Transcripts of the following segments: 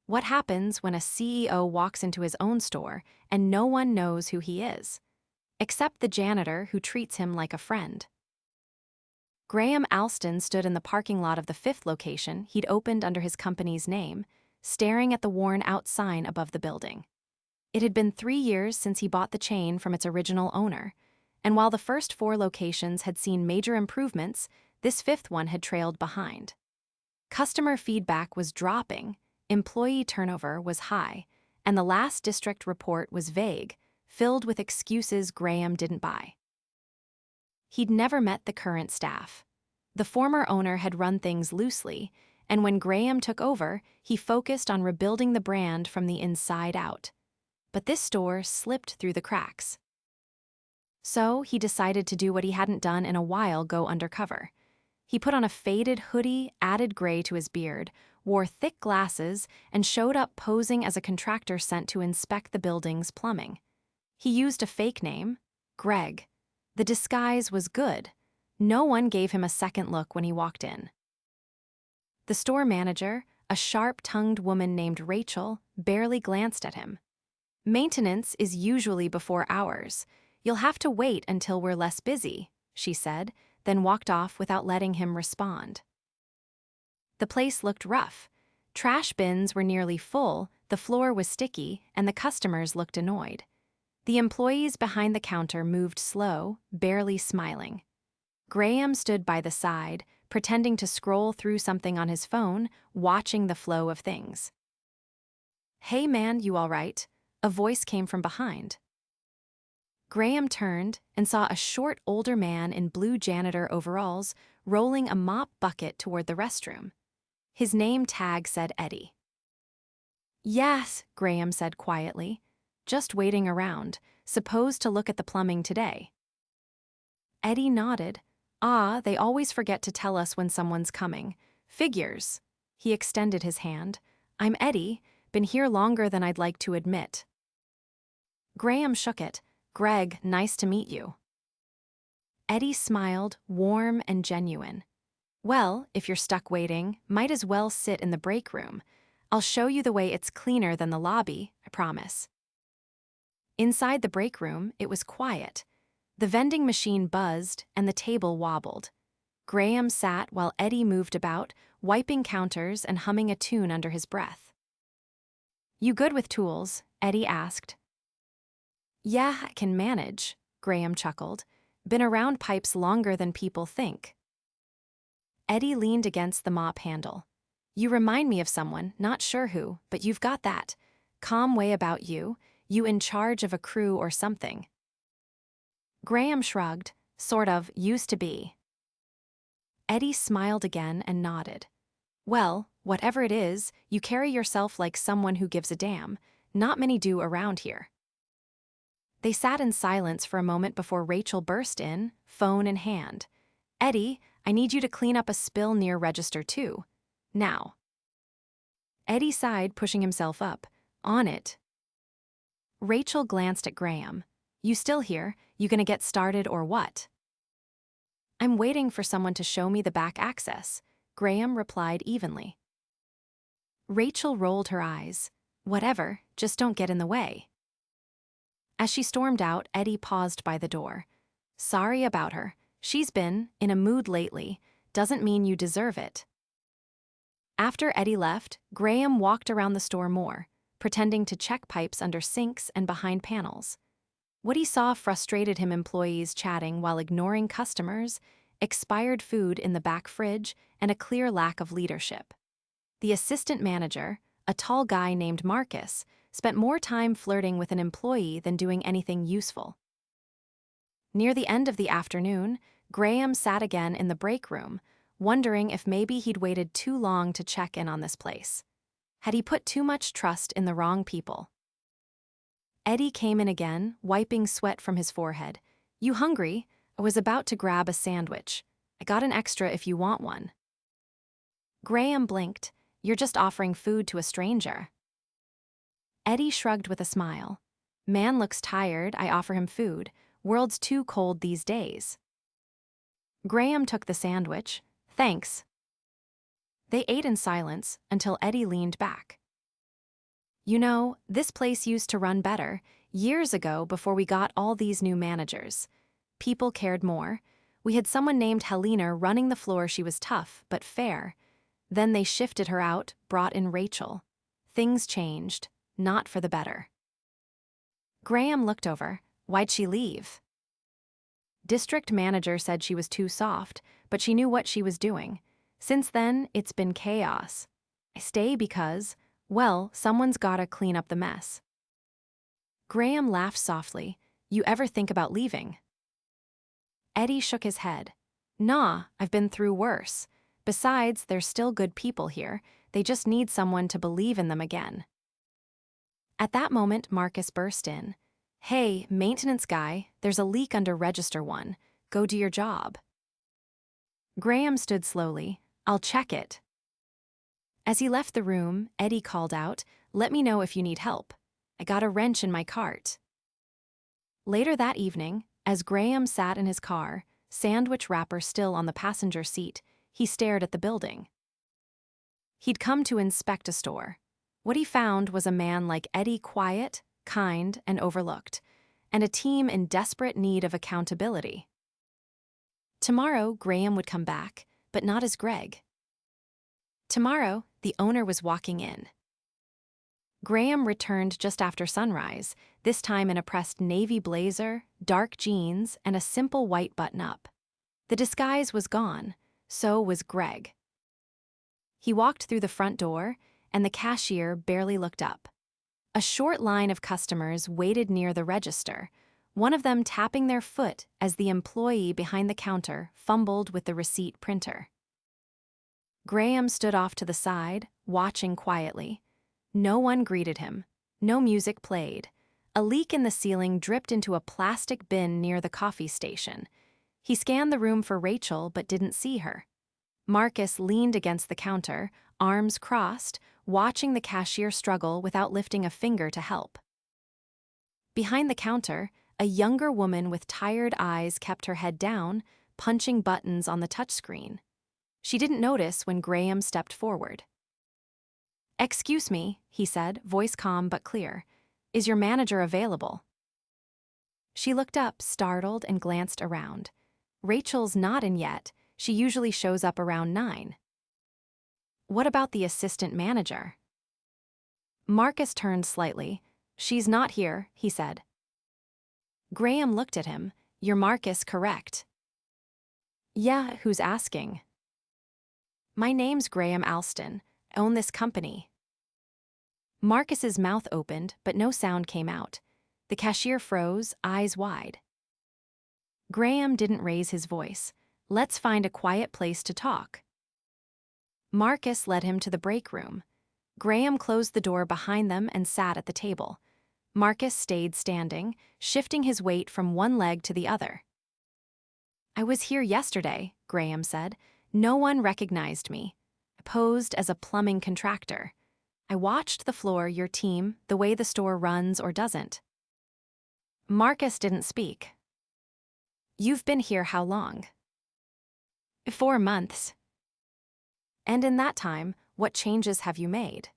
What happens when a CEO walks into his own store and no one knows who he is? Except the janitor who treats him like a friend. Graham Alston stood in the parking lot of the fifth location he'd opened under his company's name, staring at the worn-out sign above the building. It had been 3 years since he bought the chain from its original owner, and while the first 4 locations had seen major improvements, this fifth one had trailed behind. Customer feedback was dropping, employee turnover was high, and the last district report was vague, filled with excuses Graham didn't buy. He'd never met the current staff. The former owner had run things loosely, and when Graham took over, he focused on rebuilding the brand from the inside out. But this store slipped through the cracks. So he decided to do what he hadn't done in a while: go undercover. He put on a faded hoodie, added gray to his beard, wore thick glasses, and showed up posing as a contractor sent to inspect the building's plumbing. He used a fake name, Greg. The disguise was good. No one gave him a second look when he walked in. The store manager, a sharp-tongued woman named Rachel, barely glanced at him. "Maintenance is usually before hours. You'll have to wait until we're less busy," she said, then walked off without letting him respond. The place looked rough. Trash bins were nearly full, the floor was sticky, and the customers looked annoyed. The employees behind the counter moved slow, barely smiling. Graham stood by the side, pretending to scroll through something on his phone, watching the flow of things. "Hey man, you all right?" A voice came from behind. Graham turned and saw a short, older man in blue janitor overalls rolling a mop bucket toward the restroom. His name tag said Eddie. "Yes," Graham said quietly. "Just waiting around, supposed to look at the plumbing today." Eddie nodded. "Ah, they always forget to tell us when someone's coming. Figures." He extended his hand. "I'm Eddie, been here longer than I'd like to admit." Graham shook it. "Greg, nice to meet you." Eddie smiled, warm and genuine. "Well, if you're stuck waiting, might as well sit in the break room. I'll show you the way it's cleaner than the lobby, I promise." Inside the break room, it was quiet. The vending machine buzzed and the table wobbled. Graham sat while Eddie moved about, wiping counters and humming a tune under his breath. "You good with tools?" Eddie asked. "Yeah, I can manage," Graham chuckled. "Been around pipes longer than people think." Eddie leaned against the mop handle. "You remind me of someone, not sure who, but you've got that calm way about you, you in charge of a crew or something." Graham shrugged, "Sort of, used to be." Eddie smiled again and nodded. "Well, whatever it is, you carry yourself like someone who gives a damn. Not many do around here." They sat in silence for a moment before Rachel burst in, phone in hand. "Eddie, I need you to clean up a spill near register 2. Now." Eddie sighed, pushing himself up. "On it." Rachel glanced at Graham. "You still here? You gonna get started or what?" "I'm waiting for someone to show me the back access," Graham replied evenly. Rachel rolled her eyes. "Whatever, just don't get in the way." As she stormed out, Eddie paused by the door. "Sorry about her. She's been in a mood lately. Doesn't mean you deserve it." After Eddie left, Graham walked around the store more, pretending to check pipes under sinks and behind panels. What he saw frustrated him: employees chatting while ignoring customers, expired food in the back fridge, and a clear lack of leadership. The assistant manager, a tall guy named Marcus, spent more time flirting with an employee than doing anything useful. Near the end of the afternoon, Graham sat again in the break room, wondering if maybe he'd waited too long to check in on this place. Had he put too much trust in the wrong people? Eddie came in again, wiping sweat from his forehead. "You hungry? I was about to grab a sandwich. I got an extra if you want one." Graham blinked. "You're just offering food to a stranger." Eddie shrugged with a smile. "Man looks tired, I offer him food. World's too cold these days." Graham took the sandwich. "Thanks." They ate in silence until Eddie leaned back. You know, this place used to run better, years ago before we got all these new managers. People cared more. We had someone named Helena running the floor. She was tough, but fair. Then they shifted her out, brought in Rachel. Things changed, not for the better. Graham looked over. Why'd she leave? District manager said she was too soft, but she knew what she was doing. Since then, it's been chaos. I stay because, well, someone's gotta clean up the mess. Graham laughed softly. You ever think about leaving? Eddie shook his head. Nah, I've been through worse. Besides, there's still good people here. They just need someone to believe in them again. At that moment, Marcus burst in. Hey, maintenance guy, there's a leak under Register 1. Go do your job. Graham stood slowly. I'll check it. As he left the room, Eddie called out, let me know if you need help. I got a wrench in my cart. Later that evening, as Graham sat in his car, sandwich wrapper still on the passenger seat, he stared at the building. He'd come to inspect a store. What he found was a man like Eddie, quiet, kind, and overlooked, and a team in desperate need of accountability. Tomorrow, Graham would come back, but not as Greg. Tomorrow, the owner was walking in. Graham returned just after sunrise, this time in a pressed navy blazer, dark jeans, and a simple white button-up. The disguise was gone, so was Greg. He walked through the front door, and the cashier barely looked up. A short line of customers waited near the register, one of them tapping their foot as the employee behind the counter fumbled with the receipt printer. Graham stood off to the side, watching quietly. No one greeted him. No music played. A leak in the ceiling dripped into a plastic bin near the coffee station. He scanned the room for Rachel but didn't see her. Marcus leaned against the counter, arms crossed, watching the cashier struggle without lifting a finger to help. Behind the counter, a younger woman with tired eyes kept her head down, punching buttons on the touchscreen. She didn't notice when Graham stepped forward. Excuse me, he said, voice calm but clear. Is your manager available? She looked up, startled, and glanced around. Rachel's not in yet. She usually shows up around 9. What about the assistant manager? Marcus turned slightly. She's not here, he said. Graham looked at him. You're Marcus, correct? Yeah, who's asking? My name's Graham Alston. I own this company. Marcus's mouth opened, but no sound came out. The cashier froze, eyes wide. Graham didn't raise his voice. Let's find a quiet place to talk. Marcus led him to the break room. Graham closed the door behind them and sat at the table. Marcus stayed standing, shifting his weight from one leg to the other. I was here yesterday, Graham said. No one recognized me. I posed as a plumbing contractor. I watched the floor, your team, the way the store runs or doesn't. Marcus didn't speak. You've been here how long? 4 months. And in that time, what changes have you made?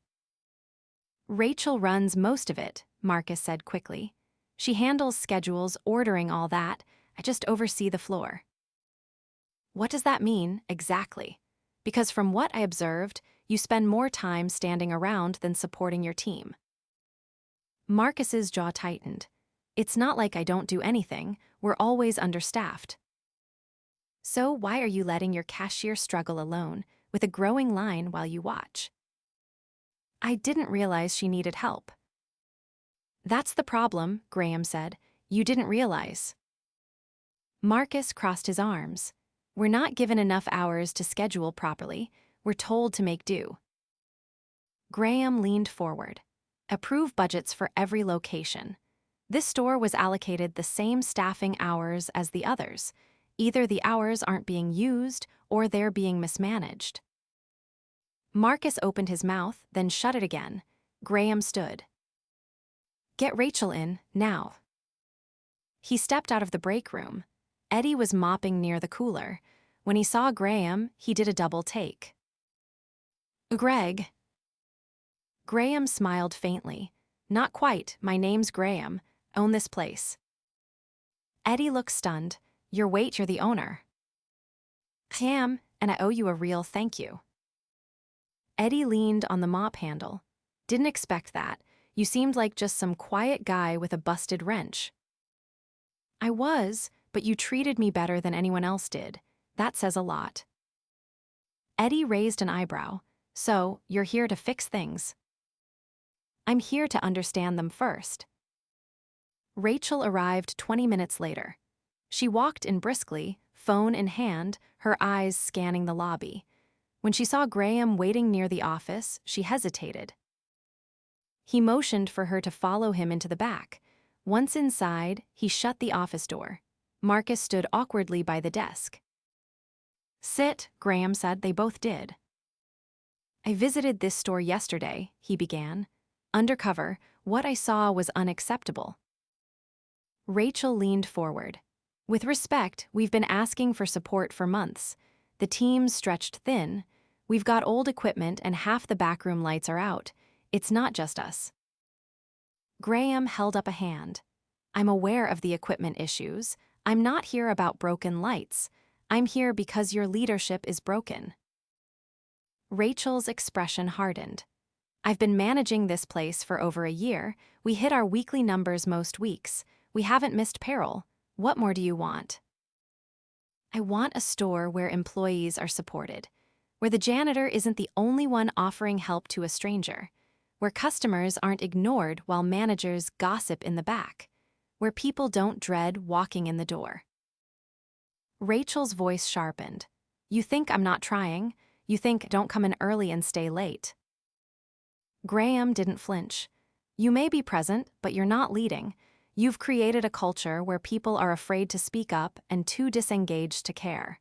Rachel runs most of it, Marcus said quickly. She handles schedules, ordering all that. I just oversee the floor. What does that mean, exactly? Because from what I observed, you spend more time standing around than supporting your team. Marcus's jaw tightened. It's not like I don't do anything. We're always understaffed. So why are you letting your cashier struggle alone, with a growing line while you watch? I didn't realize she needed help. That's the problem, Graham said. You didn't realize. Marcus crossed his arms. We're not given enough hours to schedule properly. We're told to make do. Graham leaned forward. Approve budgets for every location. This store was allocated the same staffing hours as the others. Either the hours aren't being used or they're being mismanaged. Marcus opened his mouth, then shut it again. Graham stood. Get Rachel in, now. He stepped out of the break room. Eddie was mopping near the cooler. When he saw Graham, he did a double take. Greg. Graham smiled faintly. Not quite, my name's Graham. Own this place. Eddie looked stunned. You're the owner. I am, and I owe you a real thank you. Eddie leaned on the mop handle. Didn't expect that. You seemed like just some quiet guy with a busted wrench. I was, but you treated me better than anyone else did. That says a lot. Eddie raised an eyebrow. So, you're here to fix things. I'm here to understand them first. Rachel arrived 20 minutes later. She walked in briskly, phone in hand, her eyes scanning the lobby. When she saw Graham waiting near the office, she hesitated. He motioned for her to follow him into the back. Once inside, he shut the office door. Marcus stood awkwardly by the desk. Sit, Graham said. They both did. I visited this store yesterday, he began. Undercover, what I saw was unacceptable. Rachel leaned forward. With respect, we've been asking for support for months. The team's stretched thin. We've got old equipment and half the backroom lights are out. It's not just us. Graham held up a hand. I'm aware of the equipment issues. I'm not here about broken lights. I'm here because your leadership is broken. Rachel's expression hardened. I've been managing this place for over a year. We hit our weekly numbers most weeks. We haven't missed payroll. What more do you want? I want a store where employees are supported, where the janitor isn't the only one offering help to a stranger, where customers aren't ignored while managers gossip in the back, where people don't dread walking in the door. Rachel's voice sharpened. You think I'm not trying? You think don't come in early and stay late? Graham didn't flinch. You may be present, but you're not leading. You've created a culture where people are afraid to speak up and too disengaged to care.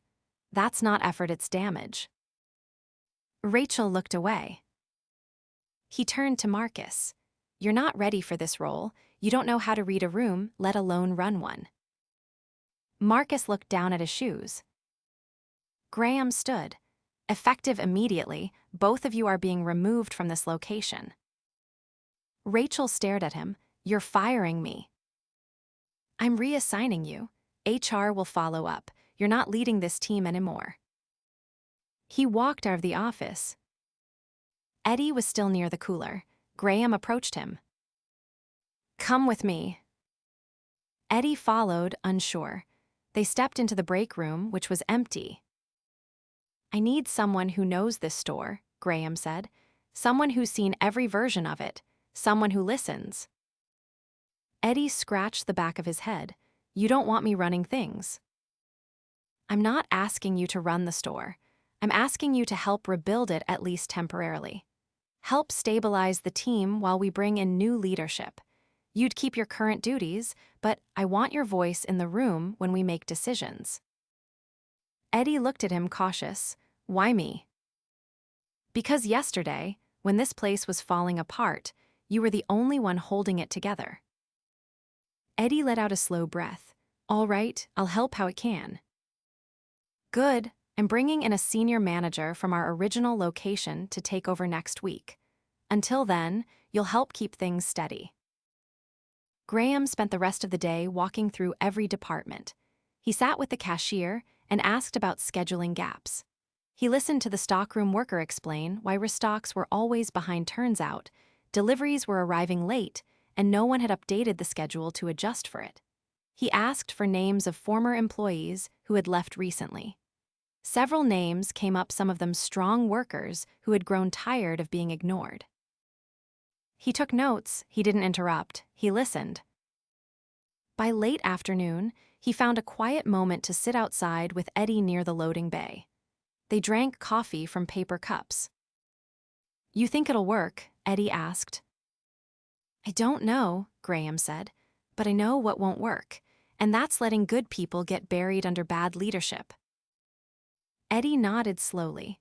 That's not effort, it's damage. Rachel looked away. He turned to Marcus. You're not ready for this role. You don't know how to read a room, let alone run one. Marcus looked down at his shoes. Graham stood. Effective immediately, both of you are being removed from this location. Rachel stared at him. You're firing me. I'm reassigning you. HR will follow up. You're not leading this team anymore. He walked out of the office. Eddie was still near the cooler. Graham approached him. Come with me. Eddie followed, unsure. They stepped into the break room, which was empty. I need someone who knows this store, Graham said. Someone who's seen every version of it. Someone who listens. Eddie scratched the back of his head. You don't want me running things. I'm not asking you to run the store. I'm asking you to help rebuild it at least temporarily. Help stabilize the team while we bring in new leadership. You'd keep your current duties, but I want your voice in the room when we make decisions. Eddie looked at him cautious. Why me? Because yesterday, when this place was falling apart, you were the only one holding it together. Eddie let out a slow breath. All right, I'll help how it can. Good, I'm bringing in a senior manager from our original location to take over next week. Until then, you'll help keep things steady. Graham spent the rest of the day walking through every department. He sat with the cashier and asked about scheduling gaps. He listened to the stockroom worker explain why restocks were always behind turns-out, deliveries were arriving late, and no one had updated the schedule to adjust for it. He asked for names of former employees who had left recently. Several names came up, some of them strong workers who had grown tired of being ignored. He took notes, he didn't interrupt, he listened. By late afternoon, he found a quiet moment to sit outside with Eddie near the loading bay. They drank coffee from paper cups. You think it'll work? Eddie asked. I don't know, Graham said, but I know what won't work, and that's letting good people get buried under bad leadership. Eddie nodded slowly.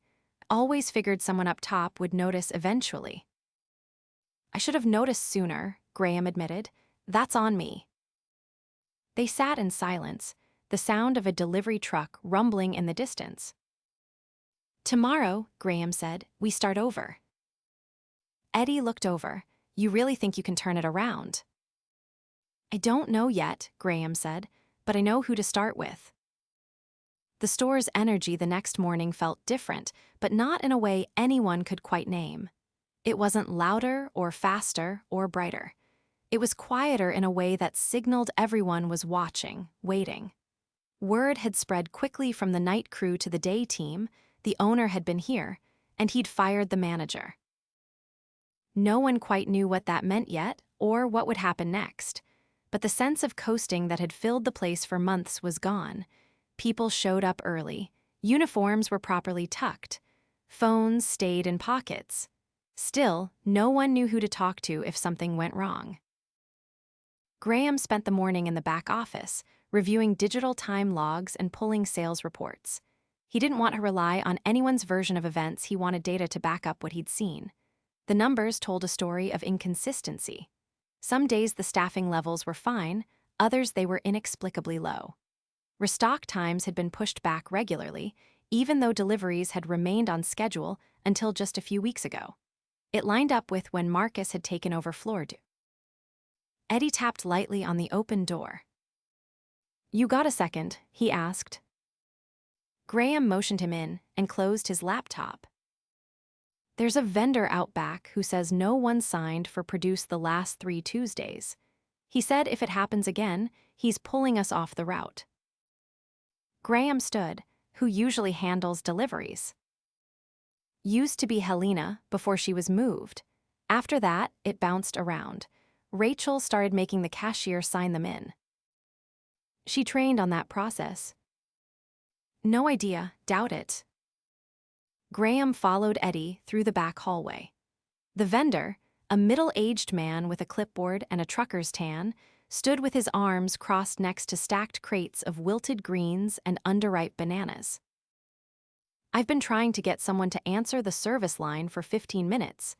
Always figured someone up top would notice eventually. I should have noticed sooner, Graham admitted. That's on me. They sat in silence, the sound of a delivery truck rumbling in the distance. Tomorrow, Graham said, we start over. Eddie looked over. You really think you can turn it around? I don't know yet, Graham said, but I know who to start with. The store's energy the next morning felt different, but not in a way anyone could quite name. It wasn't louder or faster or brighter. It was quieter in a way that signaled everyone was watching, waiting. Word had spread quickly from the night crew to the day team. The owner had been here, and he'd fired the manager. No one quite knew what that meant yet, or what would happen next. But the sense of coasting that had filled the place for months was gone. People showed up early. Uniforms were properly tucked. Phones stayed in pockets. Still, no one knew who to talk to if something went wrong. Graham spent the morning in the back office, reviewing digital time logs and pulling sales reports. He didn't want to rely on anyone's version of events. He wanted data to back up what he'd seen. The numbers told a story of inconsistency. Some days the staffing levels were fine, others they were inexplicably low. Restock times had been pushed back regularly, even though deliveries had remained on schedule until just a few weeks ago. It lined up with when Marcus had taken over floor duty. Eddie tapped lightly on the open door. You got a second? He asked. Graham motioned him in and closed his laptop. There's a vendor out back who says no one signed for produce the last 3 Tuesdays. He said if it happens again, he's pulling us off the route. Graham stood, who usually handles deliveries. Used to be Helena before she was moved. After that, it bounced around. Rachel started making the cashier sign them in. She trained on that process. No idea, doubt it. Graham followed Eddie through the back hallway. The vendor, a middle-aged man with a clipboard and a trucker's tan, stood with his arms crossed next to stacked crates of wilted greens and underripe bananas. I've been trying to get someone to answer the service line for 15 minutes,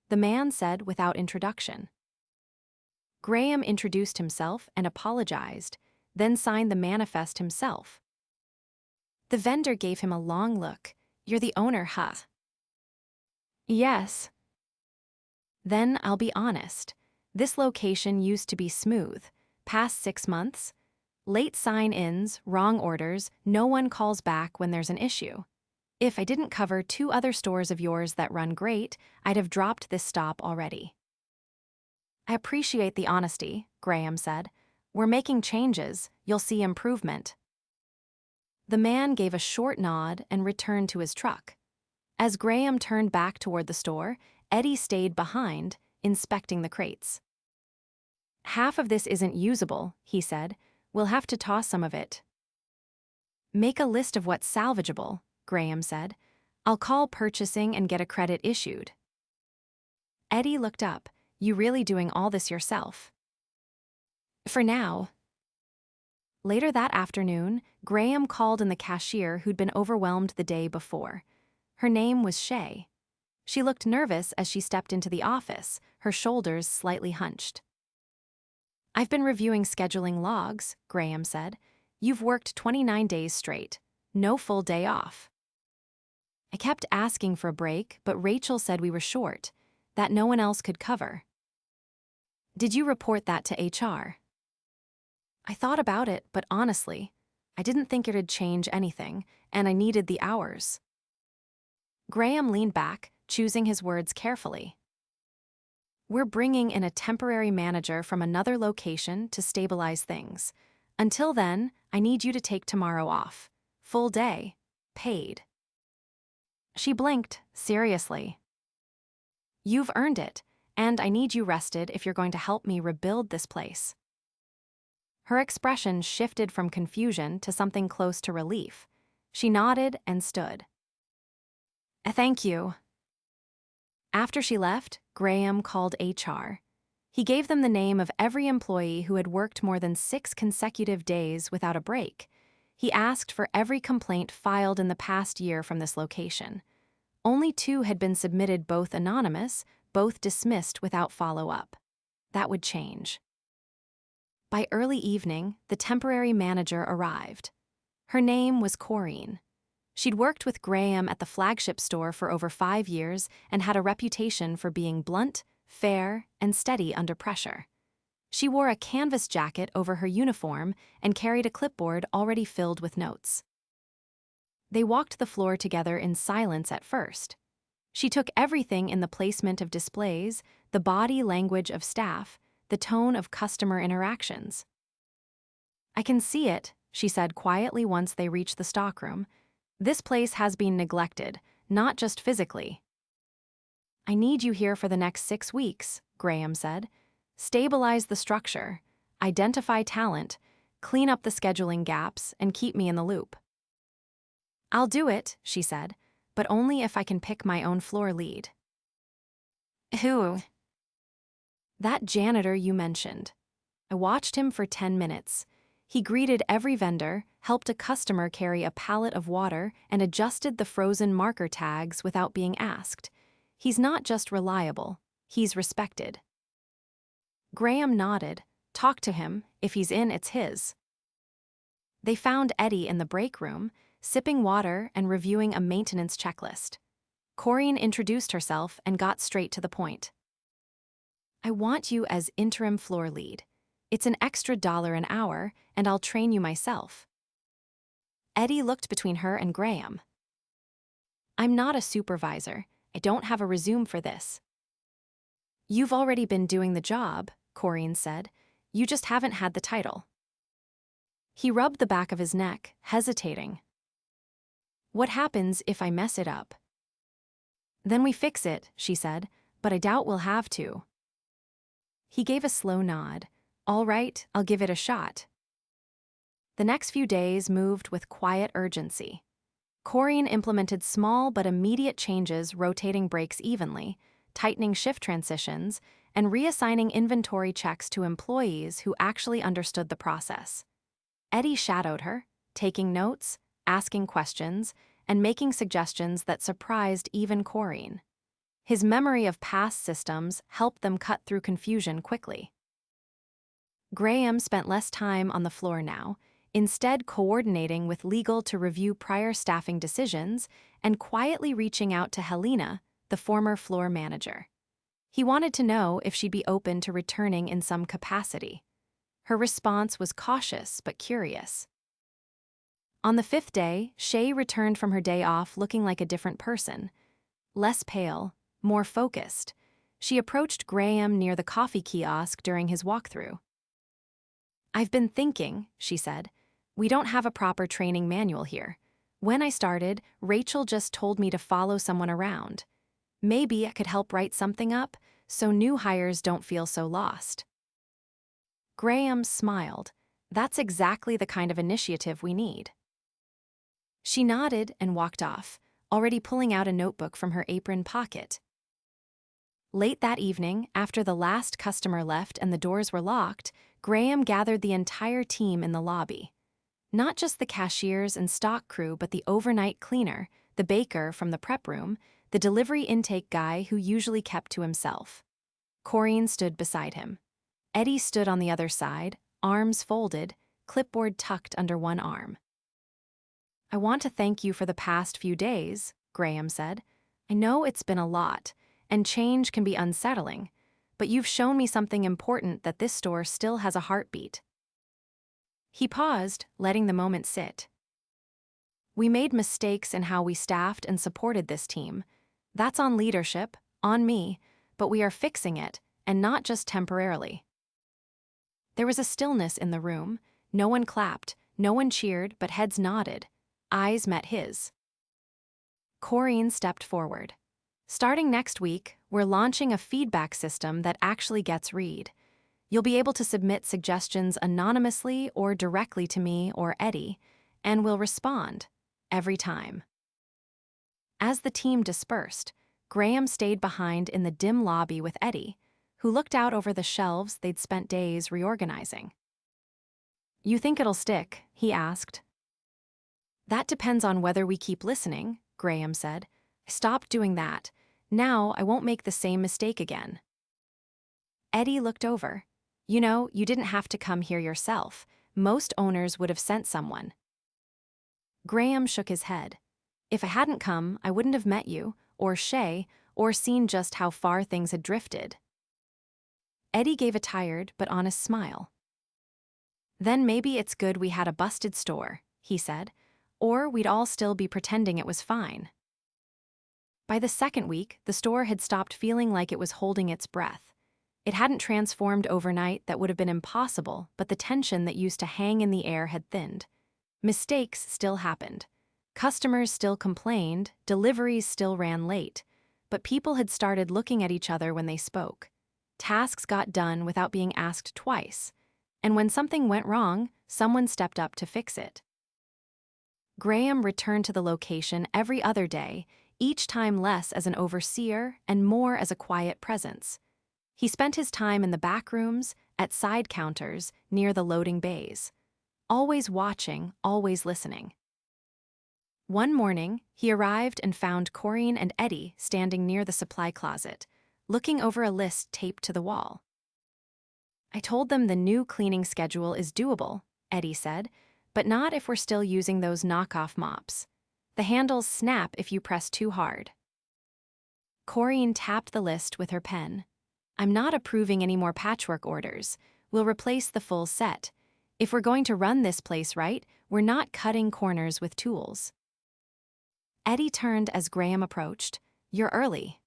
the man said without introduction. Graham introduced himself and apologized, then signed the manifest himself. The vendor gave him a long look. You're the owner, huh? Yes. Then I'll be honest. This location used to be smooth. Past 6 months, late sign-ins, wrong orders, no one calls back when there's an issue. If I didn't cover 2 other stores of yours that run great, I'd have dropped this stop already. I appreciate the honesty, Graham said. We're making changes. You'll see improvement. The man gave a short nod and returned to his truck. As Graham turned back toward the store, Eddie stayed behind, inspecting the crates. Half of this isn't usable, he said. We'll have to toss some of it. Make a list of what's salvageable, Graham said. I'll call purchasing and get a credit issued. Eddie looked up. You really doing all this yourself? For now. Later that afternoon, Graham called in the cashier who'd been overwhelmed the day before. Her name was Shay. She looked nervous as she stepped into the office, her shoulders slightly hunched. I've been reviewing scheduling logs, Graham said. You've worked 29 days straight. No full day off. I kept asking for a break, but Rachel said we were short, that no one else could cover. Did you report that to HR? I thought about it, but honestly, I didn't think it'd change anything, and I needed the hours. Graham leaned back, choosing his words carefully. We're bringing in a temporary manager from another location to stabilize things. Until then, I need you to take tomorrow off. Full day. Paid. She blinked, seriously. You've earned it, and I need you rested if you're going to help me rebuild this place. Her expression shifted from confusion to something close to relief. She nodded and stood. Thank you. After she left, Graham called HR. He gave them the name of every employee who had worked more than 6 consecutive days without a break. He asked for every complaint filed in the past year from this location. Only 2 had been submitted, both anonymous, both dismissed without follow-up. That would change. By early evening, the temporary manager arrived. Her name was Corinne. She'd worked with Graham at the flagship store for over 5 years and had a reputation for being blunt, fair, and steady under pressure. She wore a canvas jacket over her uniform and carried a clipboard already filled with notes. They walked the floor together in silence at first. She took everything in the placement of displays, the body language of staff, the tone of customer interactions. "I can see it," she said quietly once they reached the stockroom. "This place has been neglected, not just physically." "I need you here for the next 6 weeks," Graham said. "Stabilize the structure, identify talent, clean up the scheduling gaps, and keep me in the loop." "I'll do it," she said, "but only if I can pick my own floor lead." "Who?" "That janitor you mentioned. I watched him for 10 minutes. He greeted every vendor, helped a customer carry a pallet of water, and adjusted the frozen marker tags without being asked. He's not just reliable, he's respected." Graham nodded. "Talk to him. If he's in, it's his." They found Eddie in the break room, sipping water and reviewing a maintenance checklist. Corinne introduced herself and got straight to the point. "I want you as interim floor lead. It's an extra $1 an hour, and I'll train you myself." Eddie looked between her and Graham. "I'm not a supervisor. I don't have a resume for this." "You've already been doing the job," Corinne said. "You just haven't had the title." He rubbed the back of his neck, hesitating. "What happens if I mess it up?" "Then we fix it," she said, "but I doubt we'll have to." He gave a slow nod. "All right, I'll give it a shot." The next few days moved with quiet urgency. Corinne implemented small but immediate changes, rotating breaks evenly, tightening shift transitions, and reassigning inventory checks to employees who actually understood the process. Eddie shadowed her, taking notes, asking questions, and making suggestions that surprised even Corinne. His memory of past systems helped them cut through confusion quickly. Graham spent less time on the floor now, instead coordinating with legal to review prior staffing decisions and quietly reaching out to Helena, the former floor manager. He wanted to know if she'd be open to returning in some capacity. Her response was cautious but curious. On the 5th day, Shay returned from her day off looking like a different person. Less pale, more focused. She approached Graham near the coffee kiosk during his walkthrough. "I've been thinking," she said. "We don't have a proper training manual here. When I started, Rachel just told me to follow someone around. Maybe I could help write something up so new hires don't feel so lost." Graham smiled. "That's exactly the kind of initiative we need." She nodded and walked off, already pulling out a notebook from her apron pocket. Late that evening, after the last customer left and the doors were locked, Graham gathered the entire team in the lobby. Not just the cashiers and stock crew, but the overnight cleaner, the baker from the prep room, the delivery intake guy who usually kept to himself. Corinne stood beside him. Eddie stood on the other side, arms folded, clipboard tucked under one arm. "I want to thank you for the past few days," Graham said. "I know it's been a lot, and change can be unsettling, but you've shown me something important, that this store still has a heartbeat." He paused, letting the moment sit. "We made mistakes in how we staffed and supported this team. That's on leadership, on me, but we are fixing it, and not just temporarily." There was a stillness in the room. No one clapped, no one cheered, but heads nodded. Eyes met his. Corinne stepped forward. "Starting next week, we're launching a feedback system that actually gets read. You'll be able to submit suggestions anonymously or directly to me or Eddie, and we'll respond, every time." As the team dispersed, Graham stayed behind in the dim lobby with Eddie, who looked out over the shelves they'd spent days reorganizing. "You think it'll stick?" he asked. "That depends on whether we keep listening," Graham said. "I stopped doing that. Now I won't make the same mistake again." Eddie looked over. "You know, you didn't have to come here yourself. Most owners would have sent someone." Graham shook his head. If I hadn't come, I wouldn't have met you, or Shay, or seen just how far things had drifted. Eddie gave a tired but honest smile. Then maybe it's good we had a busted store, he said, or we'd all still be pretending it was fine. By the second week, the store had stopped feeling like it was holding its breath. It hadn't transformed overnight, that would have been impossible, but the tension that used to hang in the air had thinned. Mistakes still happened. Customers still complained, deliveries still ran late, but people had started looking at each other when they spoke. Tasks got done without being asked twice, and when something went wrong, someone stepped up to fix it. Graham returned to the location every other day, each time less as an overseer and more as a quiet presence. He spent his time in the back rooms, at side counters, near the loading bays. Always watching, always listening. One morning, he arrived and found Corinne and Eddie standing near the supply closet, looking over a list taped to the wall. I told them the new cleaning schedule is doable, Eddie said, but not if we're still using those knockoff mops. The handles snap if you press too hard. Corinne tapped the list with her pen. I'm not approving any more patchwork orders. We'll replace the full set. If we're going to run this place right, we're not cutting corners with tools. Eddie turned as Graham approached. You're early.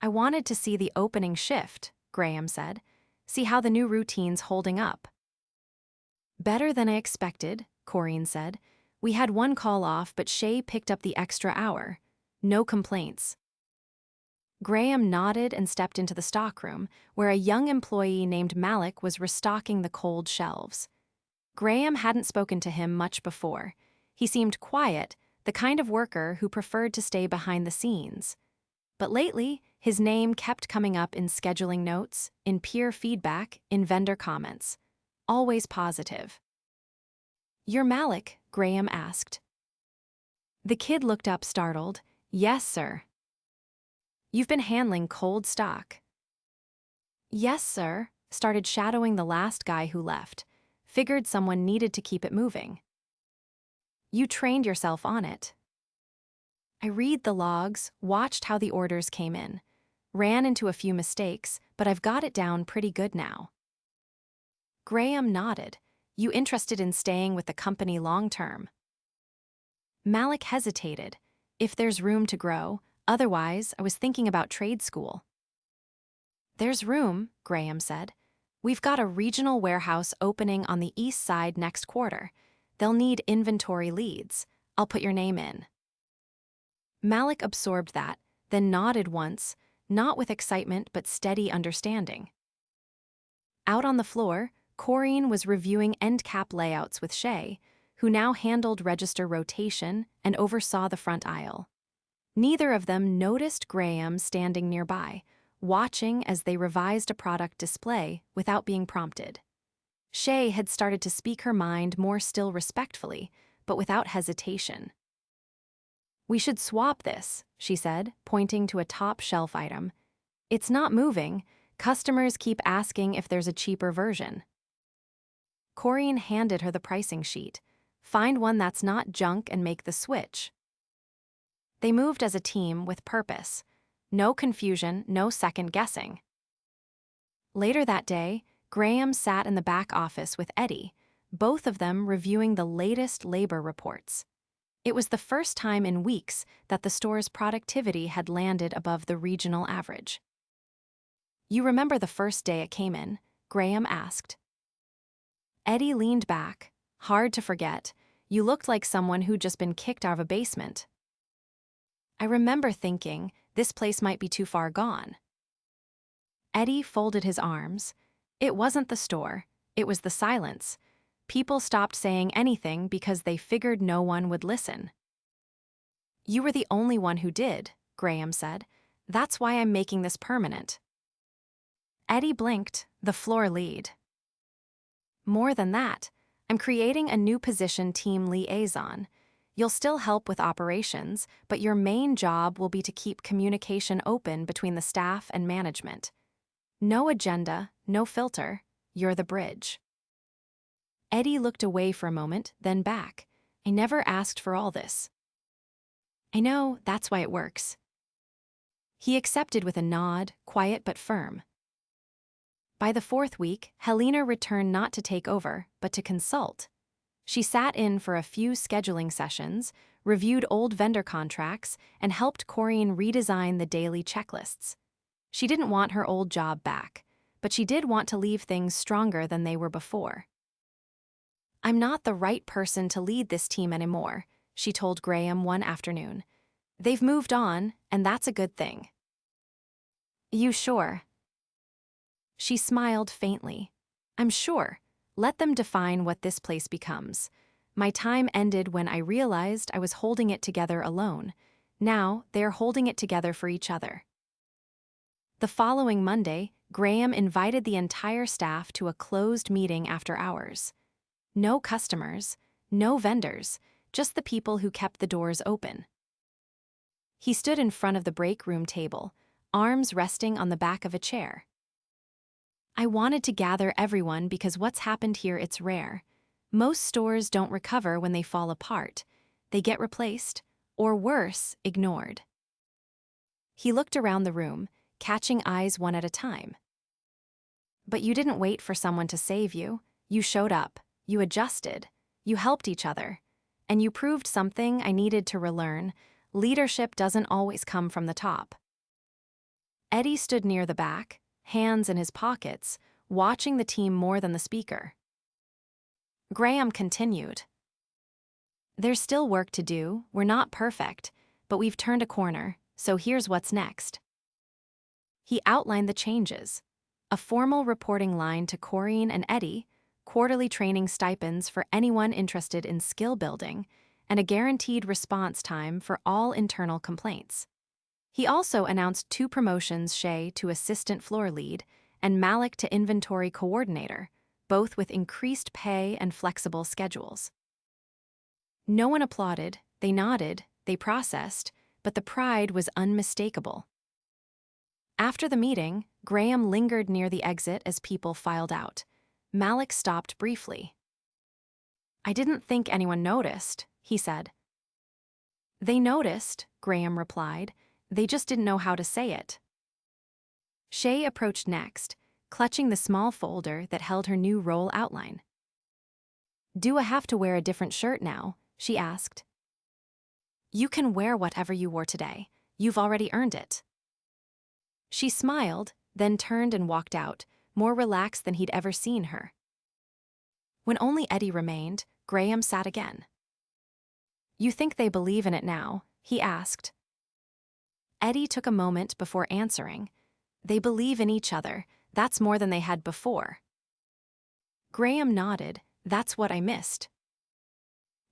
I wanted to see the opening shift, Graham said. See how the new routine's holding up. Better than I expected, Corinne said. We had one call off, but Shay picked up the extra hour. No complaints. Graham nodded and stepped into the stockroom, where a young employee named Malik was restocking the cold shelves. Graham hadn't spoken to him much before. He seemed quiet, the kind of worker who preferred to stay behind the scenes. But lately, his name kept coming up in scheduling notes, in peer feedback, in vendor comments. Always positive. You're Malik? Graham asked. The kid looked up startled. Yes, sir. You've been handling cold stock. Yes, sir. Started shadowing the last guy who left. Figured someone needed to keep it moving. You trained yourself on it. I read the logs, watched how the orders came in. Ran into a few mistakes, but I've got it down pretty good now. Graham nodded. You interested in staying with the company long term? Malik hesitated. If there's room to grow, otherwise I was thinking about trade school. There's room, Graham said. We've got a regional warehouse opening on the east side next quarter. They'll need inventory leads. I'll put your name in. Malik absorbed that, then nodded once, not with excitement but steady understanding. Out on the floor, Corinne was reviewing end cap layouts with Shay, who now handled register rotation and oversaw the front aisle. Neither of them noticed Graham standing nearby, watching as they revised a product display without being prompted. Shay had started to speak her mind more still respectfully, but without hesitation. We should swap this, she said, pointing to a top shelf item. It's not moving. Customers keep asking if there's a cheaper version. Corinne handed her the pricing sheet. Find one that's not junk and make the switch. They moved as a team with purpose. No confusion, no second guessing. Later that day, Graham sat in the back office with Eddie, both of them reviewing the latest labor reports. It was the first time in weeks that the store's productivity had landed above the regional average. You remember the first day it came in? Graham asked. Eddie leaned back. Hard to forget. You looked like someone who'd just been kicked out of a basement. I remember thinking, this place might be too far gone. Eddie folded his arms. It wasn't the store, it was the silence. People stopped saying anything because they figured no one would listen. You were the only one who did, Graham said. That's why I'm making this permanent. Eddie blinked, the floor lead. More than that, I'm creating a new position, team liaison. You'll still help with operations, but your main job will be to keep communication open between the staff and management. No agenda, no filter, you're the bridge. Eddie looked away for a moment, then back. I never asked for all this. I know, that's why it works. He accepted with a nod, quiet but firm. By the fourth week, Helena returned not to take over, but to consult. She sat in for a few scheduling sessions, reviewed old vendor contracts, and helped Corinne redesign the daily checklists. She didn't want her old job back, but she did want to leave things stronger than they were before. I'm not the right person to lead this team anymore, she told Graham one afternoon. They've moved on, and that's a good thing. You sure? She smiled faintly. I'm sure. Let them define what this place becomes. My time ended when I realized I was holding it together alone. Now, they are holding it together for each other. The following Monday, Graham invited the entire staff to a closed meeting after hours. No customers, no vendors, just the people who kept the doors open. He stood in front of the break room table, arms resting on the back of a chair. I wanted to gather everyone because what's happened here, it's rare. Most stores don't recover when they fall apart. They get replaced, or worse, ignored. He looked around the room, catching eyes one at a time. But you didn't wait for someone to save you. You showed up, you adjusted, you helped each other, and you proved something I needed to relearn. Leadership doesn't always come from the top. Eddie stood near the back, hands in his pockets, watching the team more than the speaker. Graham continued. There's still work to do, we're not perfect, but we've turned a corner, so here's what's next. He outlined the changes. A formal reporting line to Corinne and Eddie, quarterly training stipends for anyone interested in skill building, and a guaranteed response time for all internal complaints. He also announced 2 promotions: Shay to assistant floor lead and Malik to inventory coordinator, both with increased pay and flexible schedules. No one applauded, they nodded, they processed, but the pride was unmistakable. After the meeting, Graham lingered near the exit as people filed out. Malik stopped briefly. I didn't think anyone noticed, he said. They noticed, Graham replied. They just didn't know how to say it. Shay approached next, clutching the small folder that held her new role outline. Do I have to wear a different shirt now? She asked. You can wear whatever you wore today. You've already earned it. She smiled, then turned and walked out, more relaxed than he'd ever seen her. When only Eddie remained, Graham sat again. You think they believe in it now? He asked. Eddie took a moment before answering. They believe in each other. That's more than they had before. Graham nodded. That's what I missed.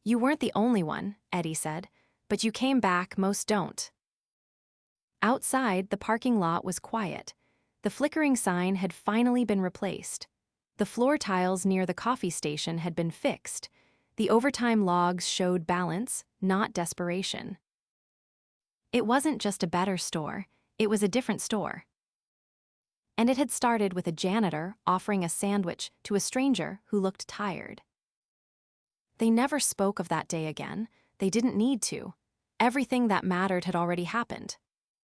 You weren't the only one, Eddie said, but you came back, most don't. Outside, the parking lot was quiet. The flickering sign had finally been replaced. The floor tiles near the coffee station had been fixed. The overtime logs showed balance, not desperation. It wasn't just a better store, it was a different store. And it had started with a janitor offering a sandwich to a stranger who looked tired. They never spoke of that day again. They didn't need to. Everything that mattered had already happened.